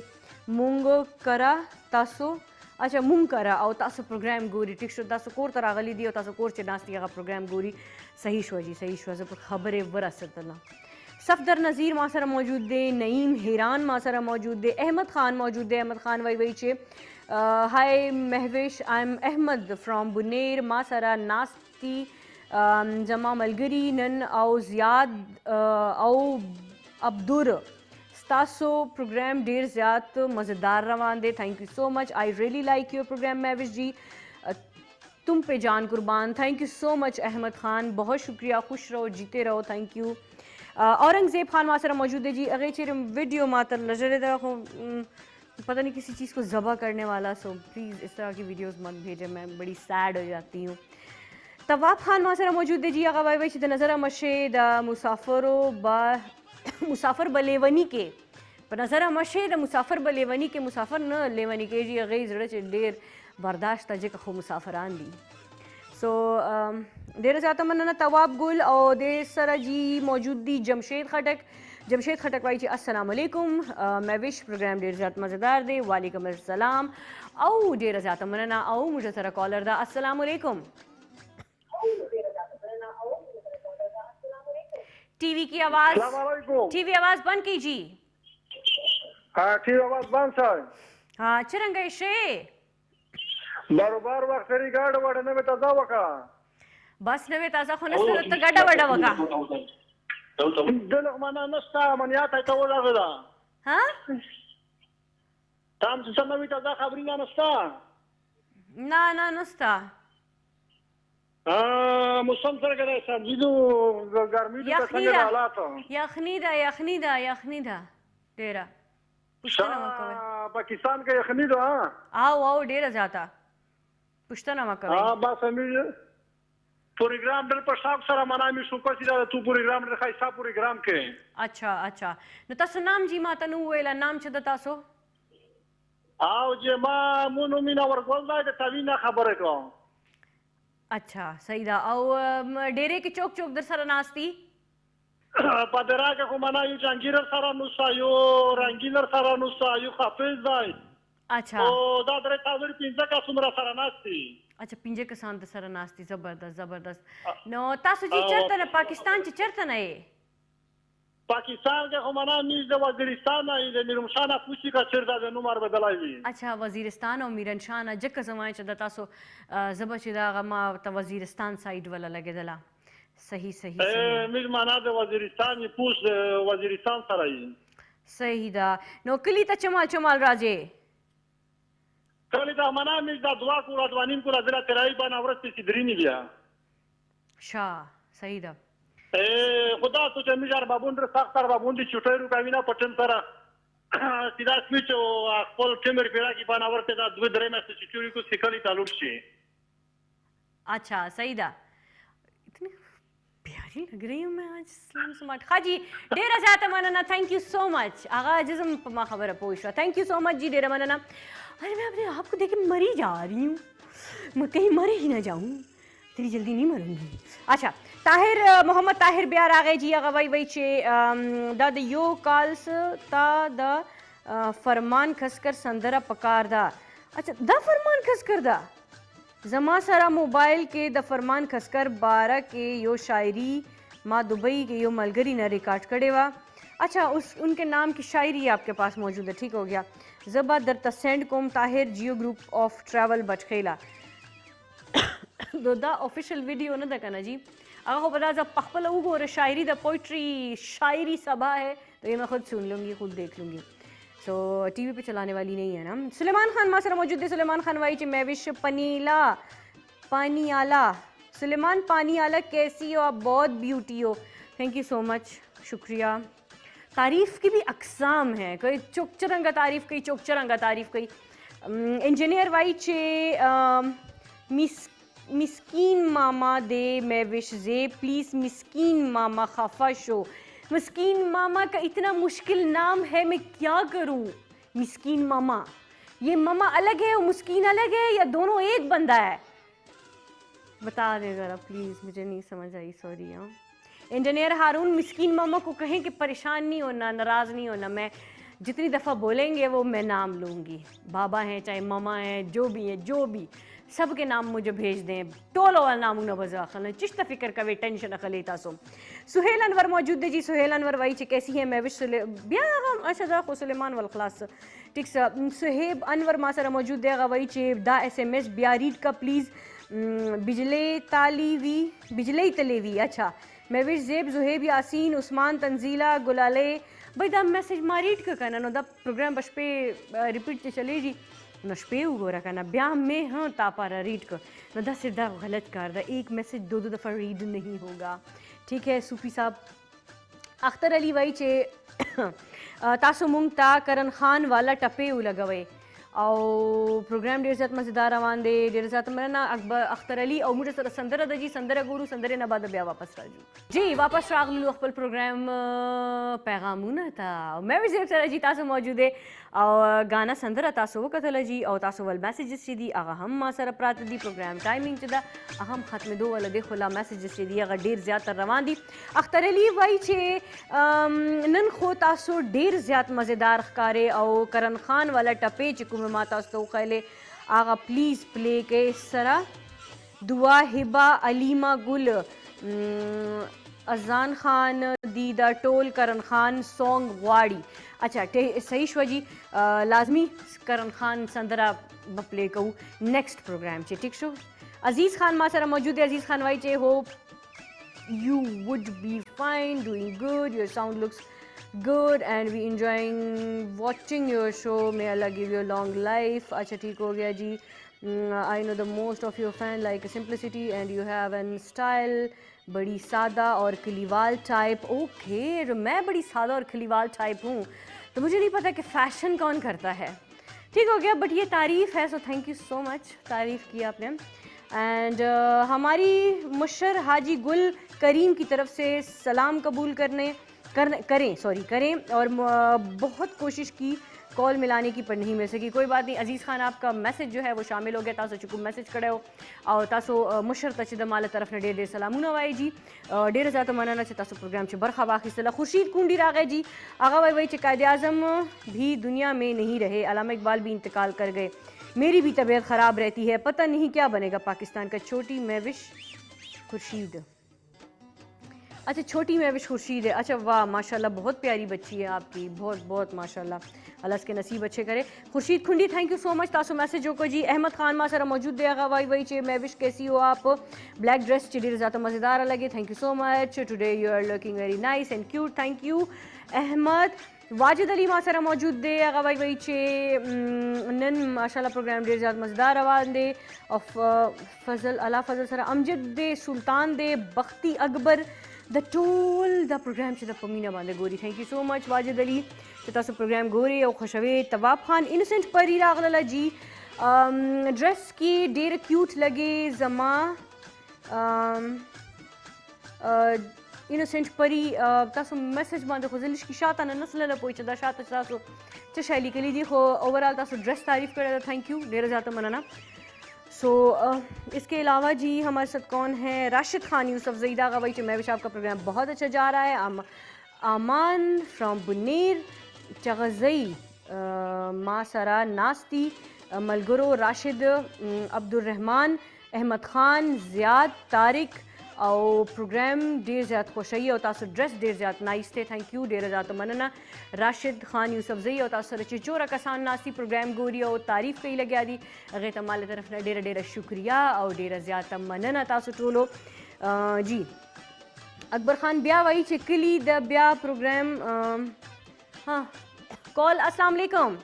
مونږ کرا تاسو اچھا مونږ کرا او تاسو پروګرام ګوري. ټیک شو تاسو کور ته راغلی دی او تاسو کور چې ناستی هغه پروګرام ګوري. صحیح شو جی صحیح شو. زه په خبرې ورسېدله. صفدر نذیر ما سره موجود دی. نعیم حیران ما سره موجود دی. احمد خان موجود دی. احمد خان وایي چې ہائی مہوش آئی ایم احمد فرام بنیر ما سره ناستی زما ملګري نن او زیاد او عبدور ستاسو پروګرام ډیر زیات مزیدار روان دی. تھینک یو سو مچ آئی ریئلی لائک یور پروگرام مہوش جی تم پہ جان قربان. تھینک یو سو مچ احمد خان بہت شکریہ. خوش رہو جیتے رہو. تھینک یو. اورنگزیب خان ما سره موجود ہے جی. هغې چیرې ویډیو ما ته لژلې ده خو پتہ نہیں کسی چیز کو ذبح کرنے والا. سو پلیز اس طرح کی ویڈیوز مت بھیجیں میں بڑی سیڈ ہو جاتی ہوں. طواب خان ما سره موجود دی جی. هغه وایي چې د نظره مشې د مسافر به لیوني کې په نظره مشې د مسافر به لیوني کې مسافر نه لیوني کېږي. هغې زړه چې ډېر برداشت ته ځکه خو مسافران دي. سو ډیره زیاته مننه تواب ګل او د سره جی موجود دی جمشید خټک. جمشید خټک وایي چې السلام علیکم مہوش پروګرام ډیر زیات مزیدار دی. وعلیکم السلام او ډیره زیاته مننه. او موږ سره کالر ده. السلام علیکم. ٹی وی کی آواز بند کیجی. हाँ ठीक आवाज बंद सर. हाँ चरंगे शे बरोबर वक्त तरी गाड वड नवे ताजा वका बस नवे ताजा खोने सर त गाडा वडा वका دلغ مانا نستا من یاتا تا ولا غدا ها تام څه نوې تازه خبري نه نستا نه نستا موسم سره کړه سبزیدو ګرمي د څنګه حالات یخنی دا ډیره پښتنه مکوي پاکستان کې یخنی دا او ډیره زیاته پښتنه مکوي بس امیر پروګرام ډېر په شاق سره منامي شو کوڅې دا تو پروګرام ډېر ښایسته پروګرام کې اچھا نو تاسو نام جی ماته نو ویل نام چې د تاسو او چې ما مونږ مینا ورګول دا د تاوینه خبره کوم اچھا صحیح دا او ډېرې کې چوک در سره ناستی په درا کې کوم نه یو جنگیر سره نو سایو رنگینر سره نو سایو حافظ دی اچھا او دا درې تاسو پینځه کا څومره سره ناستی اچھا پنځه کسان د سره ناستی زبردست نو تاسو چې چرته نه پاکستان چې چرته نه یې پاکستان کې کوم نه میز د وزیرستان نه د میرمشانه پوښتنه کا چیرته د نومر بدلای وي اچھا وزیرستان او میرنشانه جکه زمای چې د تاسو زبر چې دا غما ته وزیرستان سایډ ولا لګیدله صحیح میز معنا د وزیرستان پوښ وزیرستان سره یې صحیح دا نو کلی ته چمال راځي کله دا معنا میز دا دعا کو ادوانیم کو راځه ترای باندې ورسته چې درینی بیا صحیح دا خدا تو چې میجار بابون در سخت سره بابون دي چټای رو کاوینا پټن سره سیدا سویچ او خپل ټیمر پیرا کی باندې ورته دا دوه درې مې چې چوری کو سیکلی تعلق شي اچھا صحیح دا اتنی پیاری لگ رہی ہوں میں آج اسلام سمارٹ خاجی ډیره زیاته مننه تھینک یو سو مچ آغا جزم په ما خبره پوه شو تھینک یو سو مچ جی ډیره مننه ارے میں اپنے آپ کو دیکھ کے مری جا رہی ہوں میں کہیں مر ہی نہ جاؤں اتنی جلدی نہیں مروں گی اچھا طاهر محمد طاهر بیا راغی جی هغه وای چې دا د یو کالس تا د فرمان خسکر سندره پکار دا اچھا دا فرمان خسکر دا زما سره موبایل کې د فرمان خسکر بارہ کې یو شاعری ما دبئی کې یو ملګری نه ریکارډ کړي وا اچھا ان کے نام کی شاعری آپ کے پاس موجود ہے ٹھیک ہو گیا زبا در تسینڈ کوم طاهر جیو گروپ آف ٹریول بچخیلا دا آفیشیل ویڈیو نه ده کنه جی هغه په دا خپل وګوره شاعری د پوئٹری شاعری سبا ہے تو یہ میں خود سن لوں گی خود دیکھ لوں گی سو ٹی وی پہ چلانے والی نہیں ہے نا سلیمان خان ما سره موجود ہے سلیمان خان وائی چې میں وش پانی آلا سلیمان پانی آلا کیسی ہو آپ بہت بیوٹی ہو تھینک یو سو مچ شکریہ تعریف کی بھی اقسام ہیں کوئی چوک چرنگا تعریف کی چوک چرنگا تعریف کی انجینئر وائی چې مسکین ماما دے میں وش زے پلیز مسکین ماما خفا شو مسکین ماما کا اتنا مشکل نام ہے میں کیا کروں مسکین ماما یہ ماما الگ ہے اور مسکین الگ ہے یا دونوں ایک بندہ ہے بتا دے ذرا پلیز مجھے نہیں سمجھ آئی سوری ہاں انجینئر ہارون مسکین ماما کو کہیں کہ پریشان نہیں ہونا ناراض نہیں ہونا میں جتنی دفعہ بولیں گے وہ میں نام لوں گی بابا ہیں چاہے ماما ہیں جو بھی سب کے نام مجھے بھیج دیں ټولو نامو نه بزاخل چشته فکر کوي ټینشن اخلي تاسو سہیل انور موجود دی جی سہیل انور وای چې کیسی ہے میں وش بیا اچھا دا خو سلیمان والخلاص ٹھیک سہیب انور ما سره موجود دی غوي چې دا ایس ایم ایس بیا ریډ کا پلیز بجلی تلیوی اچھا میں وش زیب زہیب یاسین عثمان تنزیلا گلالے بھائی دا میسج ما ریډ کا کنه نو دا پروگرام بشپې ریپیٹ ته چلی جی نو شپې وګوره کنه بیا میں ہاں تا پارا ریڈ کر نو دا صرف دا غلط کار دا ایک میسج دو دفعہ ریڈ نہیں ہوگا ٹھیک ہے صوفی صاحب اختر علی وای چې تاسو مونږ ته کرن خان والا ټپې ولګوي او پروګرام ډیر زیات مزیدار روان دی ډیر زیات مننه اکبر اختر علی او موږ سره سندره د جی سندره ګورو سندره نه بعد بیا واپس راځو جی واپس راغلو خپل پروګرام پیغامونه تا مې وزیر سره جی تاسو موجود او غانا سندره تاسو وکتل جی او تاسو ول میسجز چې دی هغه هم ما سره پراته دی پروګرام ټایمینګ چې دا اهم ختم دوه ول دی خلا میسجز چې دی هغه ډیر زیات روان دي اختر علی وای چې نن خو تاسو ډیر زیات مزیدار ښکارې او کرن خان والا ټپې چې کوم ما تاسو خیله آغا پلیز پلے کے سرا دعا ہبا علیمہ گل اذان خان دیدہ ٹول کرن خان سونگ واڑی اچھا صحیح شو جی لازمی کرن خان سندرہ بپلے کو نیکسٹ پروگرام چے ٹھیک شو عزیز خان ما سره موجود ہے عزیز خان وائی چے ہوپ you would be fine doing good your sound looks good and we enjoying watching your show may Allah give you a long life acha theek ho gaya ji I know the most of your fan like simplicity and you have an style badi sada aur khiliwal type okay main badi sada aur khiliwal type hu to mujhe nahi pata ki fashion kaun karta hai ठीक हो गया बट ये तारीफ है so thank you so much तारीफ की आपने एंड हमारी मुशर हाजी गुल करीम की तरफ से सलाम कबूल करें और बहुत कोशिश की कॉल मिलाने की पर नहीं मिल सकी। कोई बात नहीं, अजीज़ खान आपका मैसेज जो है वो शामिल हो गया। तासो चुकू मैसेज करे हो और तासो मुशर तच दमाल तरफ ने ढेर सलामूना वाई जी ढेर ज़्यादा मनाना चे तासो प्रोग्राम चे बरखा वाखिस्तला। खुर्शीद कुंडी रागे जी आगा वाई वही चे कायदे आज़म भी दुनिया में नहीं रहे, अल्लामा इकबाल भी इंतकाल कर गए, मेरी भी तबीयत ख़राब रहती है, पता नहीं क्या बनेगा पाकिस्तान का। छोटी महविश खुर्शीद, अच्छा छोटी महविश खुर्शीद है, अच्छा वाह माशाल्लाह बहुत प्यारी बच्ची है आपकी, बहुत बहुत माशाल्लाह, अल्लाह के नसीब अच्छे करे। खुर्शीद खुंडी थैंक यू सो मच तासो मैसेज होको जी। अहमद खान मां सर मौजूद है वाई वही चे महविश कैसी हो आप, ब्लैक ड्रेस चे ज़्यादा मज़ेदार लगे, thank you so much, today you are looking very nice and cute, thank you Ahmad. Wajid Ali मां सर मौजूद दे वाई वही चे नन माशाल्लाह प्रोग्राम ढेर ज़्यादा मज़ेदार आवाज़ दे और फजल अला फजल सर अमजद दे सुल्तान दे बख्ती अकबर द टोल द प्रोग्राम च द पमीना बांधे गोरी, thank you so much Wajid Ali तासो प्रोग्राम गोरी और खुशवे। तवाब खान इनोसेंट परी रागला जी ड्रेस की ढेर क्यूट लगे जमा इनोसेंट परी तासो मैसेज बांधे खुजलिश की शाता न नस्ल ल पोइच दा शाता तासो चशाली के लिए खो ओवरऑल तासो ड्रेस तारीफ करे, थैंक यू ढेर ज़्यादा मनाना। सो इसके अलावा जी हमारे साथ कौन है, राशिद खान यूसुफ ज़ईदा का वही महविश आपका प्रोग्राम बहुत अच्छा जा रहा है। आमान फ्रॉम बुनीर चगज़ई मासरा नास्ती मलगुरो राशिद अब्दुलरहमान अहमद खान ज़ियाद तारिक और प्रोग्राम ढेर ज़्यादा खुशी और तासो ड्रेस ढेर ज़्यादा नाइस थे, थैंक यू ढेर ज़्यादा मनना। राशिद खान यूसुफ ज़ई और तासो चोरा कसान नासी प्रोग्राम गोरी और तारीफ़ कई लगे दी अगे तमाल तरफ ना ढेर ढेर शुक्रिया और ढेर ज़्यादा मनना तासो टोलो जी। अकबर खान ब्या वही चिकली द ब्या प्रोग्राम हाँ कॉल अस्सलाम वालेकुम।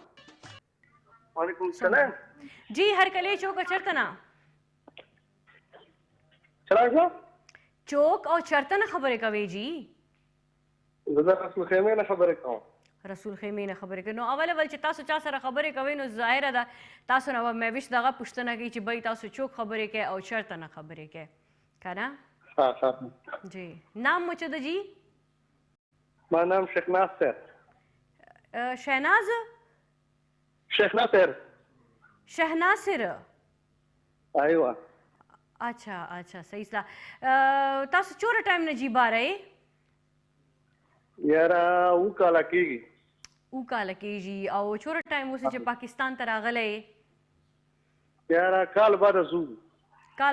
वालेकुम सलाम जी हर कले चौक चरतना चला चौक और चरतना खबर कवे जी रसूल खेमे ना खबर कहो रसूल खेमे ना खबर कनो अवल अवल च तासो चा सरा खबर कवे नो जाहिर दा तासो ना मैं विश दागा पुछतना की च बई तासो चौक खबर के और चरतना खबर के काना। हां हां जी नाम मुचद जी मेरा नाम शेख नासिर शहनाज शेख नासिर शहनासिर ايوه अच्छा अच्छा सही सा तासो चोर टाइम न जी बारे यारा उकाला की जी और चोर टाइम उसे जे पाकिस्तान तरा गले यारा काल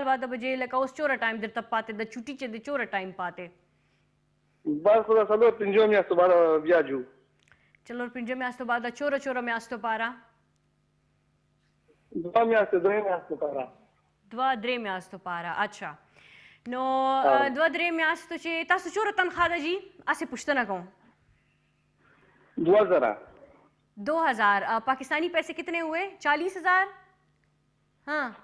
बाद बजे लका उस चोर टाइम दर तब पाते द छुट्टी चे द चोर टाइम पाते बस खुदा सलो पिंजो में सुबार ब्याजू चलो पिंजो में आस्तो बाद चोर में आस्तो पारा दवा में आस्तो पारा अच्छा नो दवा में आस्तो चे तासो चोर तनख्वाह जी आसे पुछतना कहूं 2000 पाकिस्तानी पैसे कितने हुए 40,000 हाँ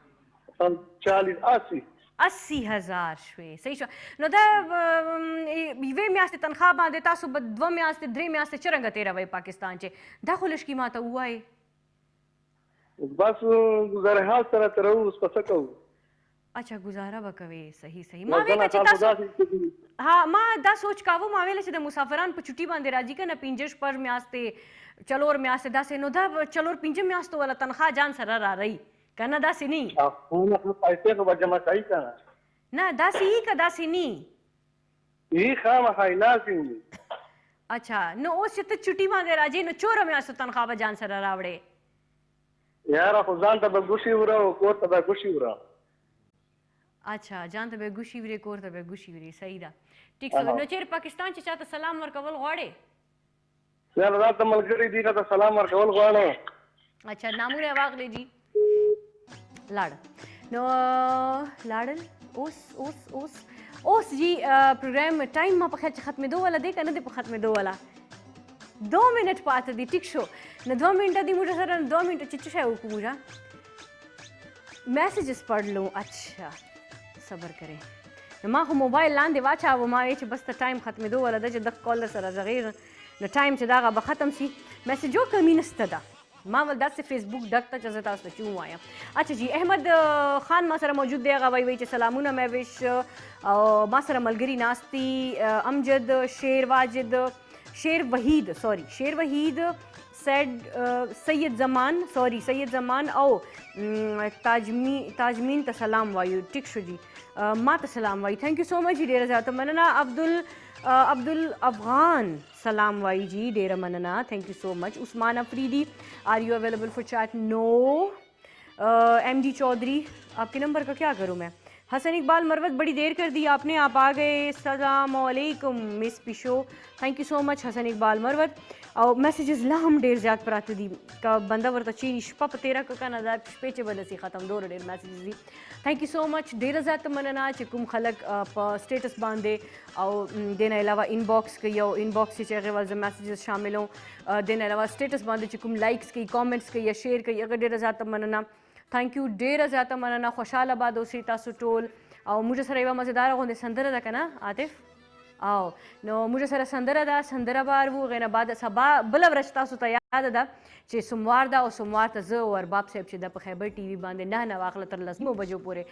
80,000 शुए सही शो नो दा वे में आस्ते तनख्वाह बांधे तासो दवा में आस्ते द्रे में आस्ते चरंगा तेरा वे पाकिस्तान चे दाखुलश की माता हुआ है बस गुजारे हाल तरह तरह उस पर सकूं अच्छा गुजारा बकवे सही मावे का चिता हाँ माँ दा सोच कावो मावेले से द मुसाफरान पर छुट्टी बांधे राजी का न पिंजश पर में आस्ते चलोर में आस्ते दासे नो दा चलोर पिंजे में आस्तो वाला तनख्वाह जान सरा रा रही करना दासी नहीं पैसे को जमा सही करना ना दासी नहीं ये खाम है लाजिम अच्छा नो उस चित छुट्टी बांधे राजी नो चोर में आस्तो तनख्वाह जान सरा रावड़े यार खुजान तब गुशी उरा को तब गुशी उरा अच्छा जान तबे गुशी विरे कोर तबे गुशी विरे सही दा ठीक सो नो चेर पाकिस्तान च चाहता सलाम वर कवल गाड़े यार रात मलगरी दी का सलाम वर कवल गाड़े अच्छा नामुने वाग ले जी लाड़ नो लाड़न ओस जी प्रोग्राम टाइम मा पखच खत्म दो वाला देख न दे खत्म दो वाला 2 मिनट पात दी टिक शो न 2 मिनट दी मुझे सर 2 मिनट चिच है को मुझा मैसेजेस पढ़ लूं अच्छा सबर करें मां को मोबाइल लान दे वाचा वो मां एच बस टाइम खत्म दो वाला द कॉल सर जगीर न टाइम च दागा ब खत्म सी मैसेजो कमी नस्तदा ما ول داسې فیسبوک ډک ته چې زه تاسو ته چې ووایم. اچھا جی احمد خان ما سره موجود دی. هغه وایي چې سلامونه مهوش او ما سره ملګري ناست دي امجد شیر واجد شیر وحید سید زمان او تاجمین ته سلام وایو. ټیک شو جی ما ته سلام وایي. تھینک یو سو مچ جی ډېره زیاته مننه. عبدل افغان سلام وایي جی ډېره مننه. تھینک یو سو مچ. عثمان افریدی آر یو اویلیبل فار چیٹ؟ نو. ایم ڈی چودھری آپ کے نمبر کا کیا کروں میں؟ حسن اقبال مروت بڑی دیر کر دی آپ نے, آپ آ گئے. السلام علیکم مس پیشو. تھینک یو سو مچ حسن اقبال مروت. او میسیجز لا هم ډېر زیات پراته دي که بنده ورته چیني شپه په تېره کړه که نه دا شپې چې به نسي ختم دومره ډېر میسیجز دي. تھینک یو سو مچ. ډېره زیاته مننه چې کوم خلک په سټیټس باندې او دې نه علاوه انباکس کوي او انباکس چې هغې ول زه میسیجز شامل وم دې نه علاوه سټیټس باندې چې کوم لایکس کوي کامنټس کوي یا شیر کوي هغه ډېره زیاته مننه. تھینک یو ډېره زیاته مننه. خوشحاله باد اوسئ تاسو ټول. او موږ سره یوه مزیداره غوندې سندره ده که نه عاطف؟ او نو موږ سره سندره ده, سندره به اورو. هغې نه بعد سبا بله ورځ تاسو ته یاده ده چې سوموار ده او سوموار ته زه او ارباب صاحب چې ده په خیبر ټي وي باندې 9 نه واخله تر 10 بجو پورې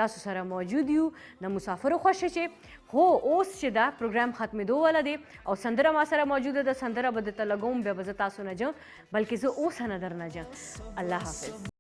تاسو سره موجود یو. د مسافرو خوښه چې هو اوس چې ده پروګرام ختمېدو والا دی او سندره ما سره موجوده ده. سندره به درته لګوم بیا به زه تاسو نه جم بلکې زه اوسه نه در نه جم. الله حافظ.